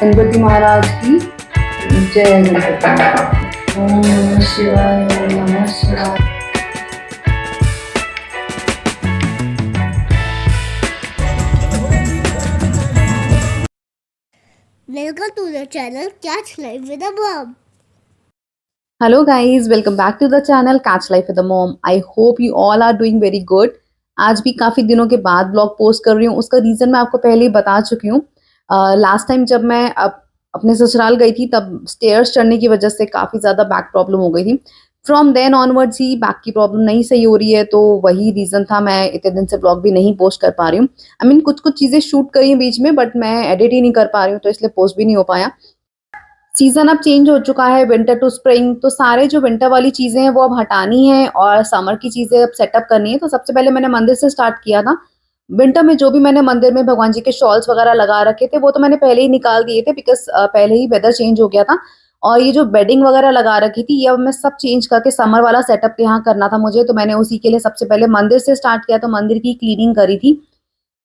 गणपति महाराज की जय। गणपति महाराज। ओम नमः शिवाय, ओम नमः शिवाय। Welcome to the channel Catch Life with a Mom. Hello guys, welcome back to the channel Catch Life with the Mom. I hope you all are doing very good. आज भी काफ़ी दिनों के बाद ब्लॉग पोस्ट कर रही हूँ। उसका रीज़न मैं आपको पहले ही बता चुकी हूँ। लास्ट टाइम जब मैं अपने ससुराल गई थी तब स्टेयर्स चढ़ने की वजह से काफ़ी ज़्यादा बैक प्रॉब्लम हो गई थी। फ्रॉम देन ऑनवर्ड्स ही बैक की प्रॉब्लम नहीं सही हो रही है, तो वही रीज़न था मैं इतने दिन से ब्लॉग भी नहीं पोस्ट कर पा रही हूँ। आई मीन कुछ चीज़ें शूट करी हैं बीच में, बट मैं एडिट ही नहीं कर पा रही हूँ, तो इसलिए पोस्ट भी नहीं हो पाया। सीज़न अब चेंज हो चुका है, विंटर टू स्प्रिंग, तो सारे जो विंटर वाली चीज़ें हैं वो अब हटानी है और समर की चीज़ें अब सेटअप करनी है। तो सबसे पहले मैंने मंदिर से स्टार्ट किया था। विंटर में जो भी मैंने मंदिर में भगवान जी के शॉल्स वगैरह लगा रखे थे वो तो मैंने पहले ही निकाल दिए थे, बिकॉज़ पहले ही वेदर चेंज हो गया था। और ये जो बेडिंग वगैरह लगा रखी थी ये अब मैं सब चेंज करके समर वाला सेटअप यहाँ करना था मुझे, तो मैंने उसी के लिए सबसे पहले मंदिर से स्टार्ट किया, तो मंदिर की क्लीनिंग करी थी।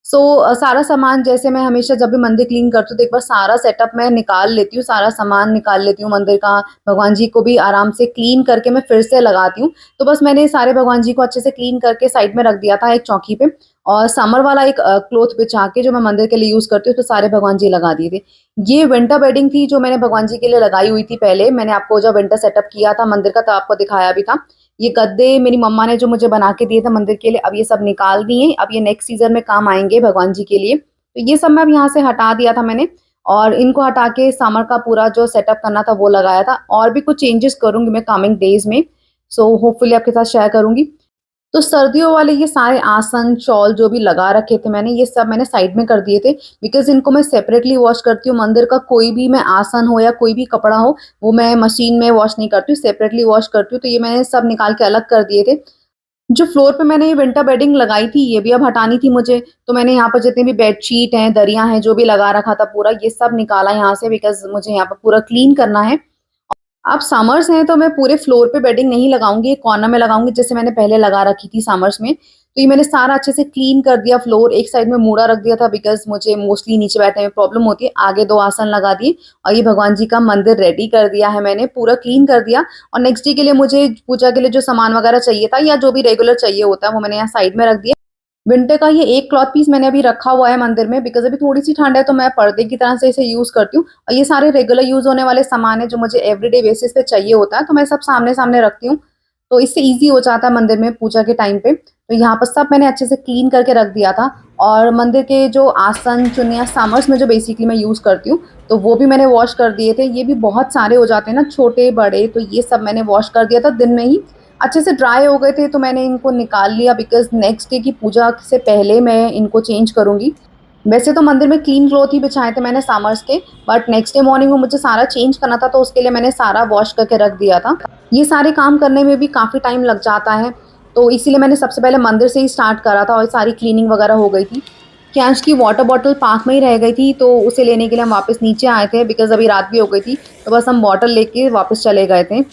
सारा सामान, जैसे मैं हमेशा जब भी मंदिर क्लीन करती हूँ तो एक बार सारा सेटअप मैं निकाल लेती हूँ, सारा सामान निकाल लेती हूँ मंदिर का। भगवान जी को भी आराम से क्लीन करके मैं फिर से लगाती हूँ। तो बस मैंने सारे भगवान जी को अच्छे से क्लीन करके साइड में रख दिया था एक चौकी पे, और समर वाला एक क्लॉथ बिछा के जो मैं मंदिर के लिए यूज़ करती हूँ तो सारे भगवान जी लगा दिए थे। ये विंटर बेडिंग थी जो मैंने भगवान जी के लिए लगाई हुई थी पहले। मैंने आपको जब विंटर सेटअप किया था मंदिर का तो आपको दिखाया भी था। ये गद्दे मेरी मम्मा ने जो मुझे बना के दिए थे मंदिर के लिए, अब ये सब निकाल दिए। अब ये नेक्स्ट सीजन में काम आएंगे भगवान जी के लिए, तो ये सब मैं अब यहाँ से हटा दिया था मैंने, और इनको हटा के समर का पूरा जो सेटअप करना था वो लगाया था। और भी कुछ चेंजेस करूंगी मैं कमिंग डेज में, सो होपफुली आपके साथ शेयर करूंगी। तो सर्दियों वाले ये सारे आसन, शॉल जो भी लगा रखे थे मैंने, ये सब मैंने साइड में कर दिए थे, बिकॉज़ इनको मैं सेपरेटली वॉश करती हूँ। मंदिर का कोई भी मैं आसन हो या कोई भी कपड़ा हो, वो मैं मशीन में वॉश नहीं करती हूँ, सेपरेटली वॉश करती हूँ। तो ये मैंने सब निकाल के अलग कर दिए थे। जो फ्लोर पे मैंने ये विंटर बेडिंग लगाई थी ये भी अब हटानी थी मुझे, तो मैंने यहाँ पर जितनी भी बेडशीट हैं, दरियाँ हैं, जो भी लगा रखा था पूरा, ये सब निकाला यहाँ से, बिकॉज़ मुझे यहाँ पर पूरा क्लीन करना है। अब समर्स हैं तो मैं पूरे फ्लोर पे बेडिंग नहीं लगाऊंगी, एक कॉर्नर में लगाऊंगी जैसे मैंने पहले लगा रखी थी समर्स में। तो ये मैंने सारा अच्छे से क्लीन कर दिया। फ्लोर एक साइड में मूड़ा रख दिया था, बिकॉज मुझे मोस्टली नीचे बैठने में प्रॉब्लम होती है। आगे 2 आसन लगा दिए और ये भगवान जी का मंदिर रेडी कर दिया है मैंने, पूरा क्लीन कर दिया। और नेक्स्ट डे के लिए मुझे पूजा के लिए जो सामान वगैरह चाहिए था या जो भी रेगुलर चाहिए होता है वो मैंने यहाँ साइड में रख दिया। विंटर का ये एक क्लॉथ पीस मैंने अभी रखा हुआ है मंदिर में, बिकॉज अभी थोड़ी सी ठंड है तो मैं पर्दे की तरह से इसे यूज करती हूँ। और ये सारे रेगुलर यूज होने वाले सामान है जो मुझे एवरीडे बेसिस पे चाहिए होता है, तो मैं सब सामने सामने रखती हूँ, तो इससे ईजी हो जाता है मंदिर में पूजा के टाइम पे। तो यहाँ पर सब मैंने अच्छे से क्लीन करके रख दिया था। और मंदिर के जो आसन, चुनिया समर्स में जो बेसिकली मैं यूज करती हूँ, तो वो भी मैंने वॉश कर दिए थे। ये भी बहुत सारे हो जाते हैं ना, छोटे बड़े, तो ये सब मैंने वॉश कर दिया था दिन में ही। अच्छे से ड्राई हो गए थे तो मैंने इनको निकाल लिया, बिकॉज़ नेक्स्ट डे की पूजा से पहले मैं इनको चेंज करूँगी। वैसे तो मंदिर में क्लीन क्लॉथ ही बिछाए थे मैंने समर्स के, बट नेक्स्ट डे मॉर्निंग में मुझे सारा चेंज करना था, तो उसके लिए मैंने सारा वॉश करके रख दिया था। ये सारे काम करने में भी काफ़ी टाइम लग जाता है, तो इसीलिए मैंने सबसे पहले मंदिर से ही स्टार्ट करा था और सारी क्लीनिंग वगैरह हो गई थी। कैश की वाटर बॉटल पार्क में ही रह गई थी, तो उसे लेने के लिए हम वापस नीचे आए थे, बिकॉज़ अभी रात भी हो गई थी, तो बस हम बॉटल लेके वापस चले गए थे।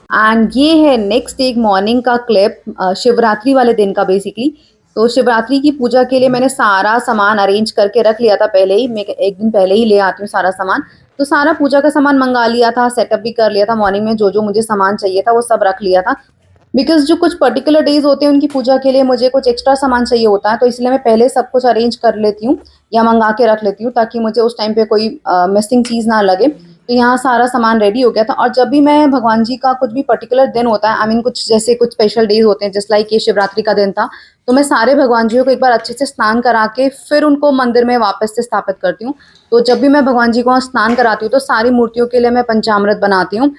एंड ये है नेक्स्ट एक मॉर्निंग का क्लिप, शिवरात्रि वाले दिन का बेसिकली। तो शिवरात्रि की पूजा के लिए मैंने सारा सामान अरेंज करके रख लिया था पहले ही। मैं एक दिन पहले ही ले आती हूँ सारा सामान, तो सारा पूजा का सामान मंगा लिया था, सेटअप भी कर लिया था। मॉर्निंग में जो जो मुझे सामान चाहिए था वो सब रख लिया था, बिकॉज़ जो कुछ पर्टिकुलर डेज होते हैं उनकी पूजा के लिए मुझे कुछ एक्स्ट्रा सामान चाहिए होता है, तो इसलिए मैं पहले सब कुछ अरेंज कर लेती हूँ या मंगा के रख लेती हूँ, ताकि मुझे उस टाइम पे कोई मिसिंग चीज़ ना लगे। तो यहाँ सारा सामान रेडी हो गया था। और जब भी मैं भगवान जी का कुछ भी पर्टिकुलर दिन होता है, आई मीन कुछ जैसे कुछ स्पेशल डेज होते हैं, जस्ट लाइक ये शिवरात्रि का दिन था, तो मैं सारे भगवान जियों को एक बार अच्छे से स्नान करा के फिर उनको मंदिर में वापस से स्थापित करती हूँ। तो जब भी मैं भगवान जी को वहाँ स्नान कराती हूँ तो सारी मूर्तियों के लिए मैं पंचामृत बनाती हूँ।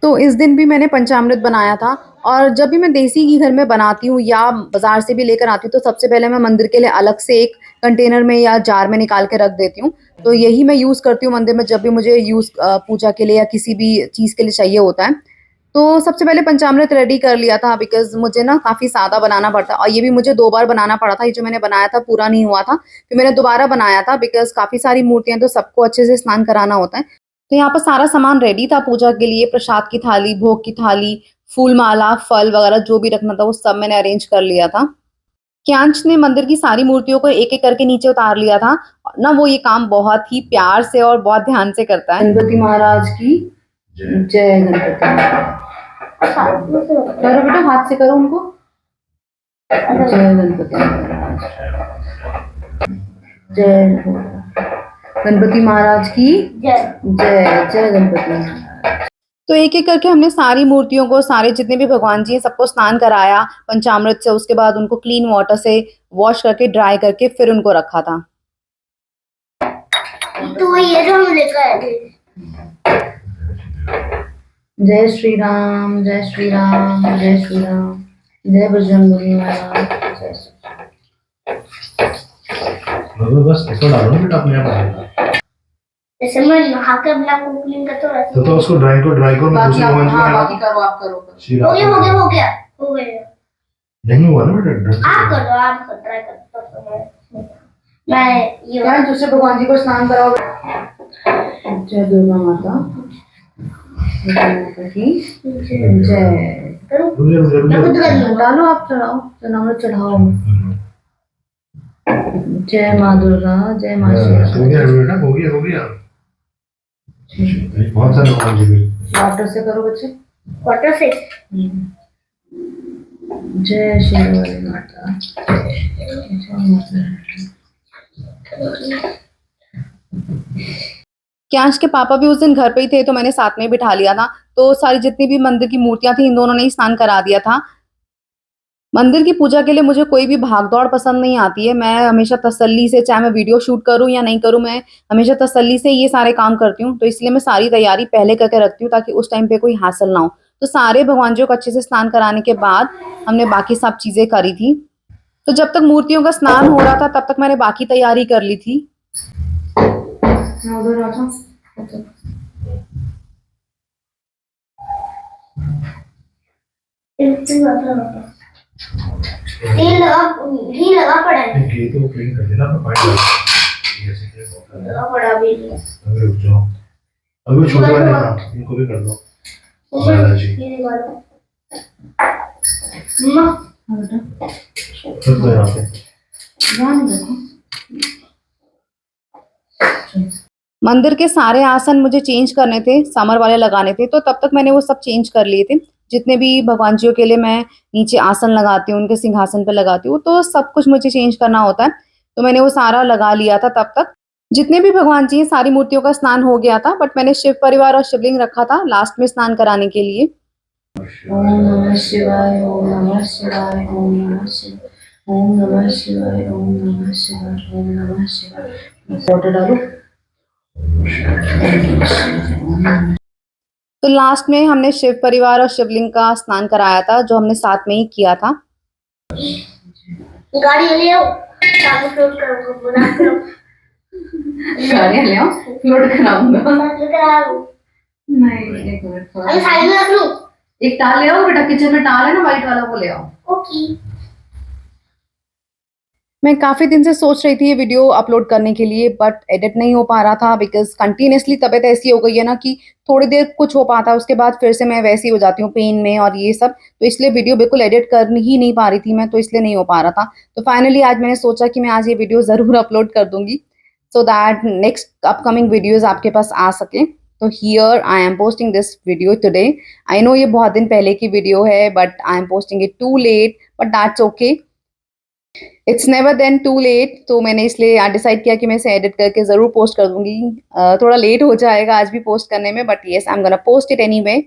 तो इस दिन भी मैंने पंचामृत बनाया था। और जब भी मैं देसी घी घर में बनाती हूँ या बाज़ार से भी लेकर आती हूँ, तो सबसे पहले मैं मंदिर के लिए अलग से एक कंटेनर में या जार में निकाल के रख देती हूँ। तो यही मैं यूज़ करती हूँ मंदिर में जब भी मुझे पूजा के लिए या किसी भी चीज़ के लिए चाहिए होता है। तो सबसे पहले पंचामृत रेडी कर लिया था, बिकॉज़ मुझे ना काफ़ी सादा बनाना पड़ता है, और ये भी मुझे 2 बार बनाना पड़ा था। ये जो मैंने बनाया था पूरा नहीं हुआ था, फिर मैंने दोबारा बनाया था, बिकॉज़ काफ़ी सारी मूर्तियाँ हैं तो सबको अच्छे से स्नान कराना होता है। तो यहाँ पर सारा सामान रेडी था पूजा के लिए, प्रसाद की थाली, भोग की थाली, फूल माला, फल वगैरह जो भी रखना था वो सब मैंने अरेंज कर लिया था। क्यांश ने मंदिर की सारी मूर्तियों को एक एक करके नीचे उतार लिया था ना। वो ये काम बहुत ही प्यार से और बहुत ध्यान से करता है। गणपति महाराज की जय। गणपति करो बेटा, हाथ से करो उनको। जय गणपति महाराज, जय गणपति महाराज की जय। जय जय गणपति महाराज। तो एक एक करके हमने सारी मूर्तियों को, सारे जितने भी भगवान जी हैं, सबको स्नान कराया पंचामृत से। उसके बाद उनको क्लीन वाटर से वॉश करके, ड्राई करके फिर उनको रखा था। तो ये जो हम लेकर आए थे। जय श्री राम, जय श्री राम, जय श्री राम, जय बजरंगबली महाराज। बस इसको डालो ना बेटा, अपने आप आ जाएगा। जैसे मैं नहा के अपना को क्लीन करता हूँ तो उसको ड्राई को बाकी दूसरे आप, भगवान जी हाँ, में बाकी करो, आप करो। श्री हो राम गया हो गया हो गया हो गया। नहीं हुआ ना बेटा, आप कर दो, आप कर, ट्राई कर। मैं ये क्या दूसरे भगवान जी को स्नान कराओ। जय दुर्गा माता, दुर्गा माता की जय। करूँ रुक मैं खुद जा कर लूँ। डालो, आप चढ़ाओ, चनामृत चढ़ाओ। जय माँ दुर्गा, जय माँ हो गया बेटा, हो गया हो गया। बहुत सारे भगवान जी के वाटर से करो बच्चे। वाटर से जय श्री माता, जय माता। क्यांश के पापा भी उस दिन घर पे ही थे, तो मैंने साथ में बिठा लिया था। तो सारी जितनी भी मंदिर की मूर्तियां थी, इन दोनों ने ही स्नान करा दिया था। मंदिर की पूजा के लिए मुझे कोई भी भागदौड़ पसंद नहीं आती है। मैं हमेशा तसल्ली से, चाहे मैं वीडियो शूट करूं या नहीं करूं, मैं हमेशा तसल्ली से ये सारे काम करती हूँ। तो इसलिए मैं सारी तैयारी पहले करके रखती हूँ, ताकि उस टाइम पे कोई हासिल ना हो। तो सारे भगवान जी को अच्छे से स्नान कराने के बाद हमने बाकी सब चीजें करी थी। तो जब तक मूर्तियों का स्नान हो रहा था, तब तक मैंने बाकी तैयारी कर ली थी। उधर आ जाओ। घी लगा पड़ा है। ये तो क्लीन कर देना, अपना पानी डाल ऐसे के बहुत है। लगा पड़ा भी अभी रुक जाओ, अभी छोटे वाले काम इनको भी कर दो। महाराज जी ये वाला मम्मा रख दो यहाँ पे। ध्यान रखो। मंदिर के सारे आसन मुझे चेंज करने थे, समर वाले लगाने थे। तो तब तक मैंने वो सब चेंज कर लिए थे। जितने भी भगवान जियों के लिए मैं नीचे आसन लगाती हूँ, उनके सिंहासन पे लगाती हूँ, तो सब कुछ मुझे चेंज करना होता है। तो मैंने वो सारा लगा लिया था। तब तक जितने भी भगवान जी हैं, सारी मूर्तियों का स्नान हो गया था। बट मैंने शिव परिवार और शिवलिंग रखा था लास्ट में स्नान कराने के लिए। ओम नमः शिवाय, ओम नमः शिवाय, ओम नमः शिवाय, ओम नमः शिवाय, ओम नमः शिवाय, ओम नमः शिवाय। वाटर डालो। तो लास्ट में हमने शिव परिवार और शिवलिंग का स्नान कराया था, जो हमने साथ में ही किया था। गाड़ी ले आओ, चालू फ्लोट करो, बना करो। गाड़ियाँ ले आओ, फ्लोट कराऊंगा। कराओ नहीं, एक मिनट थोड़ा। अरे साइड में रख लो। एक टाल ले आओ बेटा, किचन में टाल है ना व्हाइट वाला, वो ले आओ। ओके। मैं काफी दिन से सोच रही थी ये वीडियो अपलोड करने के लिए, बट एडिट नहीं हो पा रहा था। बिकॉज कंटिन्यूसली तबीयत ऐसी हो गई है ना, कि थोड़ी देर कुछ हो पाता है, उसके बाद फिर से मैं वैसी हो जाती हूँ, पेन में और ये सब। तो इसलिए वीडियो बिल्कुल एडिट कर ही नहीं पा रही थी मैं, तो इसलिए नहीं हो पा रहा था। तो फाइनली आज मैंने सोचा कि मैं आज ये वीडियो जरूर अपलोड कर दूंगी, so that next upcoming videos आपके पास आ सके। तो here I am posting this video today. I know ये बहुत दिन पहले की वीडियो है, but I am posting it too late, but that's okay. It's never then too late. तो मैंने इसलिए डिसाइड किया कि मैं इसे एडिट करके ज़रूर पोस्ट कर दूंगी। थोड़ा लेट हो जाएगा आज भी पोस्ट करने में, but yes I am gonna post it anyway.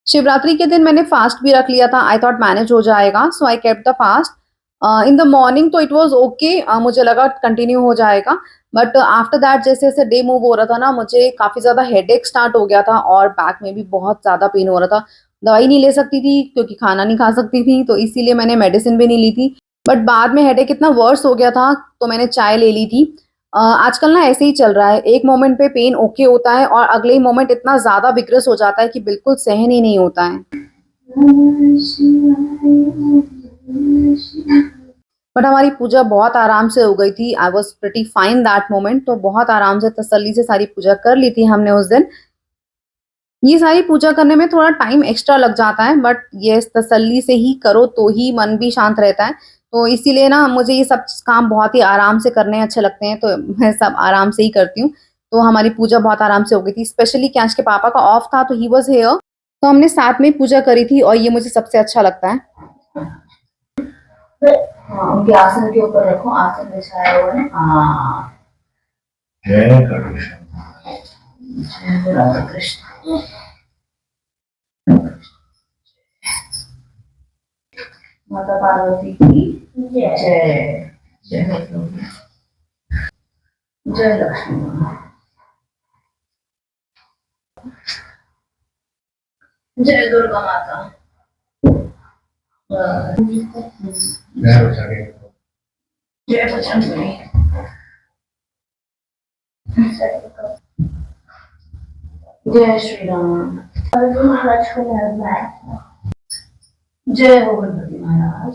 Shivratri के दिन मैंने फास्ट भी रख लिया था। आई थॉट मैनेज हो जाएगा, so I kept the fast in the morning. तो इट वाज ओके, मुझे लगा कंटिन्यू हो जाएगा। बट आफ्टर दैट जैसे जैसे डे मूव हो रहा था ना, मुझे काफ़ी ज़्यादा हेडेक स्टार्ट हो गया था, और बैक में भी बहुत ज़्यादा पेन हो रहा था। दवाई नहीं ले सकती थी क्योंकि खाना नहीं खा सकती थी, तो इसीलिए मैंने मेडिसिन भी नहीं ली थी। बट बाद में हेडेक इतना वर्स हो गया था, तो मैंने चाय ले ली थी। आजकल ना ऐसे ही चल रहा है, एक मोमेंट पे पेन ओके होता है और अगले ही मोमेंट इतना ज़्यादा विग्रस हो जाता है कि बिल्कुल सहन ही नहीं होता है। बट हमारी पूजा बहुत आराम से हो गई थी। I was pretty fine that moment. तो बहुत आराम से तसल्ली से सारी पूजा कर ली थी हमने उस दिन। ये सारी पूजा करने में थोड़ा टाइम एक्स्ट्रा लग जाता है, बट ये तसल्ली से ही करो तो ही मन भी शांत रहता है। तो इसीलिए ना मुझे ये सब काम बहुत ही आराम से करने अच्छे लगते हैं, तो मैं सब आराम से ही करती हूँ। तो हमारी पूजा बहुत आराम से हो गई थी, स्पेशली कैश के पापा का ऑफ था तो ही वॉज हेयर, तो हमने साथ में पूजा करी थी और ये मुझे सबसे अच्छा लगता है। हाँ, उनके आसन के ऊपर रखो, आसन बिछाया हुआ है। हाँ, जय कृष्ण। जय राधा कृष्ण। माता पार्वती की जय। जय लक्ष्मी, जय लक्ष्मी, जय दुर्गा माता। जय बजरंगी। जय बजरंगी। जय श्री राम। जय हो गणपति महाराज।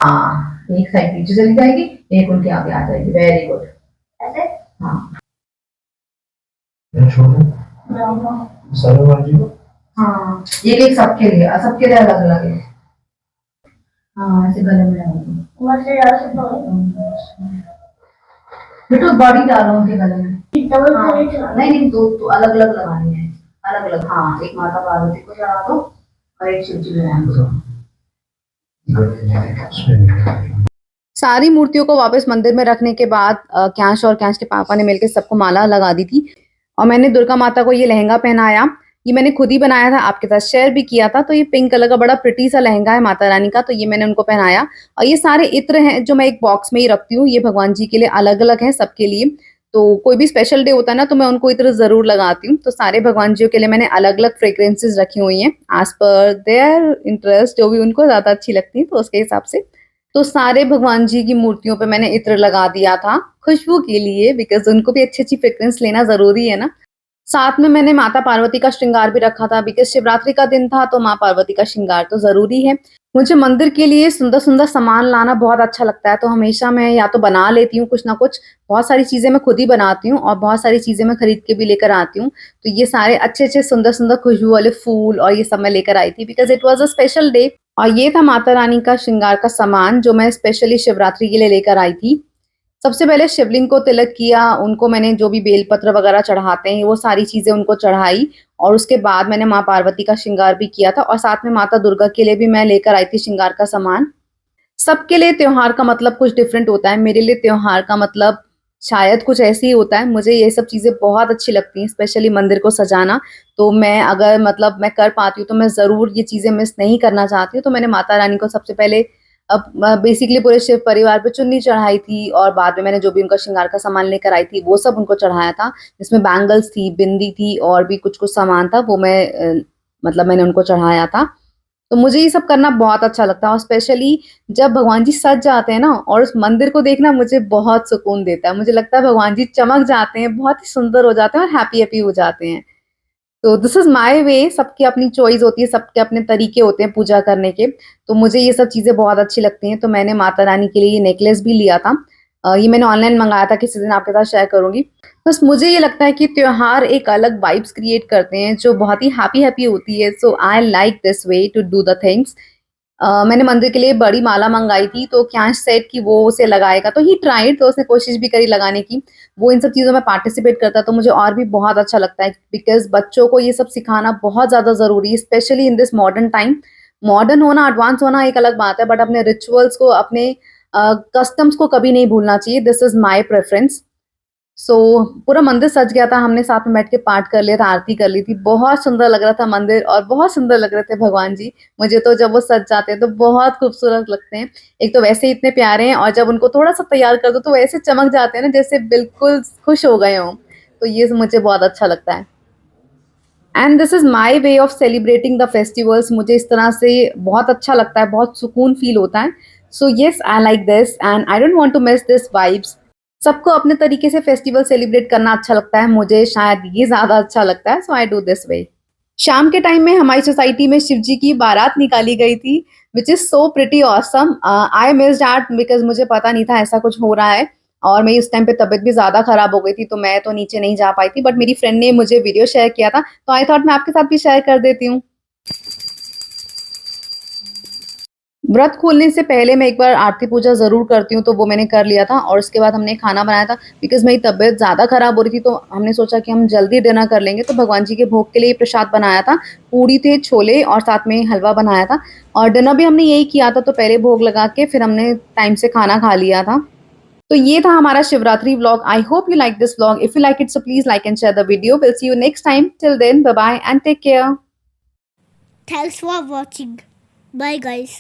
हाँ, एक साइड पीछे चली जाएगी, एक उनके आगे आ जाएगी। Very good. हाँ, छोड़ो सरोवर जी को। हाँ, एक सबके लिए, सबके लिए अलग अलग है। हाँ, ऐसे गले में लगाओ। बेटो बॉडी डालो उनके गले में। हाँ, नहीं नहीं, दो अलग अलग लगानी है, अलग अलग। हाँ, एक माता पार्वती को चढ़ा दो और एक शिव जी को रहने दो। सारी मूर्तियों को वापस मंदिर में रखने के बाद कैश और कैश के पापा ने मिलकर सबको माला लगा दी थी और मैंने दुर्गा माता को ये लहंगा पहनाया। ये मैंने खुद ही बनाया था, आपके साथ शेयर भी किया था। तो ये पिंक कलर का बड़ा प्रिटी सा लहंगा है माता रानी का, तो ये मैंने उनको पहनाया। और ये सारे इत्र हैं जो मैं एक बॉक्स में ही रखती हूँ, ये भगवान जी के लिए अलग अलग हैं सबके लिए। तो कोई भी स्पेशल डे होता है ना तो मैं उनको इत्र जरूर लगाती हूँ। तो सारे भगवान जी के लिए मैंने अलग अलग फ्रेग्रेंसेस रखी हुई हैं एज पर देयर इंटरेस्ट, जो भी उनको ज्यादा अच्छी लगती है तो उसके हिसाब से। तो सारे भगवान जी की मूर्तियों पे मैंने इत्र लगा दिया था खुशबू के लिए, बिकॉज उनको भी अच्छी अच्छी फ्रेग्रेंस लेना जरूरी है ना। साथ में मैंने माता पार्वती का श्रृंगार भी रखा था, बिकॉज शिवरात्रि का दिन था तो माँ पार्वती का श्रृंगार तो जरूरी है। मुझे मंदिर के लिए सुंदर सुंदर सामान लाना बहुत अच्छा लगता है, तो हमेशा मैं या तो बना लेती हूँ कुछ ना कुछ। बहुत सारी चीजें मैं खुद ही बनाती हूँ और बहुत सारी चीजें मैं खरीद के भी लेकर आती हूँ। तो ये सारे अच्छे अच्छे सुंदर सुंदर खुशबू वाले फूल और ये सब मैं लेकर आई थी, because it was a special day. और ये था माता रानी का श्रृंगार का सामान जो मैं स्पेशली शिवरात्रि के लिए लेकर आई थी। सबसे पहले शिवलिंग को तिलक किया, उनको मैंने जो भी बेलपत्र वगैरह चढ़ाते हैं वो सारी चीजें उनको चढ़ाई। और उसके बाद मैंने माँ पार्वती का श्रृंगार भी किया था और साथ में माता दुर्गा के लिए भी मैं लेकर आई थी श्रृंगार का सामान। सबके लिए त्योहार का मतलब कुछ डिफरेंट होता है, मेरे लिए त्योहार का मतलब शायद कुछ ऐसे ही होता है। मुझे ये सब चीजें बहुत अच्छी लगती हैं, स्पेशली मंदिर को सजाना। तो मैं अगर मतलब मैं कर पाती हूँ तो मैं जरूर ये चीजें मिस नहीं करना चाहती हूँ। तो मैंने माता रानी को सबसे पहले अब बेसिकली पूरे शिव परिवार पे चुन्नी चढ़ाई थी और बाद में मैंने जो भी उनका श्रृंगार का सामान लेकर आई थी वो सब उनको चढ़ाया था, जिसमें बैंगल्स थी, बिंदी थी और भी कुछ कुछ सामान था, वो मैं मतलब मैंने उनको चढ़ाया था। तो मुझे ये सब करना बहुत अच्छा लगता है और स्पेशली जब भगवान जी सज जाते हैं ना और उस मंदिर को देखना मुझे बहुत सुकून देता है। मुझे लगता है भगवान जी चमक जाते हैं, बहुत ही सुंदर हो जाते हैं और हैप्पी हैप्पी हो जाते हैं। तो दिस इज माय वे, सबकी अपनी चॉइस होती है, सबके अपने तरीके होते हैं पूजा करने के। तो मुझे ये सब चीजें बहुत अच्छी लगती हैं। तो मैंने माता रानी के लिए ये नेकलेस भी लिया था। ये मैंने ऑनलाइन मंगाया था, किसी दिन आपके साथ शेयर करूंगी। बस मुझे ये लगता है कि त्योहार एक अलग वाइब्स क्रिएट करते हैं जो बहुत ही हैप्पी हैप्पी होती है। So I like this way to do the things. मैंने मंदिर के लिए बड़ी माला मंगाई थी तो कैश सेट की वो उसे लगाएगा, तो ही ट्राइड, तो उसने कोशिश भी करी लगाने की। वो इन सब चीज़ों में पार्टिसिपेट करता तो मुझे और भी बहुत अच्छा लगता है, बिकॉज बच्चों को ये सब सिखाना बहुत ज़्यादा ज़रूरी है, specially in this modern time. Modern होना, एडवांस होना एक अलग बात है, बट अपने रिचुअल्स को, अपने कस्टम्स को कभी नहीं भूलना चाहिए। This is my preference. So पूरा मंदिर सज गया था, हमने साथ में बैठ के पाठ कर लिया था, आरती कर ली थी। बहुत सुंदर लग रहा था मंदिर और बहुत सुंदर लग रहे थे भगवान जी। मुझे तो जब वो सज जाते हैं तो बहुत खूबसूरत लगते हैं। एक तो वैसे ही इतने प्यारे हैं और जब उनको थोड़ा सा तैयार कर दो तो वैसे चमक जाते हैं ना, जैसे बिल्कुल खुश हो गए हों। तो ये मुझे बहुत अच्छा लगता है and this is my way of celebrating the festivals. मुझे इस तरह से बहुत अच्छा लगता है, बहुत सुकून फील होता है। So yes, I like this and I don't want to miss this vibes. सबको अपने तरीके से फेस्टिवल सेलिब्रेट करना अच्छा लगता है, मुझे शायद ये ज्यादा अच्छा लगता है। So I do this way. शाम के टाइम में हमारी सोसाइटी में शिव जी की बारात निकाली गई थी, which is so pretty awesome. I missed that because मुझे पता नहीं था ऐसा कुछ हो रहा है और मेरी उस टाइम पे तबीयत भी ज्यादा खराब हो गई थी, तो मैं तो नीचे नहीं जा पाई थी। बट मेरी फ्रेंड ने मुझे वीडियो शेयर किया था तो आई थॉट मैं आपके साथ भी शेयर कर देती हूँ। व्रत खोलने से पहले मैं एक बार आरती पूजा ज़रूर करती हूँ, तो वो मैंने कर लिया था और उसके बाद हमने खाना बनाया था बिकॉज़ मेरी तबीयत ज़्यादा ख़राब हो रही थी, तो हमने सोचा कि हम जल्दी डिनर कर लेंगे, तो भगवान जी के भोग के लिए प्रसाद बनाया था। पूड़ी थे, छोले और साथ में हलवा बनाया था और डिनर भी हमने यही किया था, तो पहले भोग लगा के फिर हमने टाइम से खाना खा लिया था। तो ये था हमारा Shivratri vlog. I hope you like this vlog. If you like it so please like and share the video. Will see you next time. Till then bye bye and take care. Thanks for watching. Bye guys.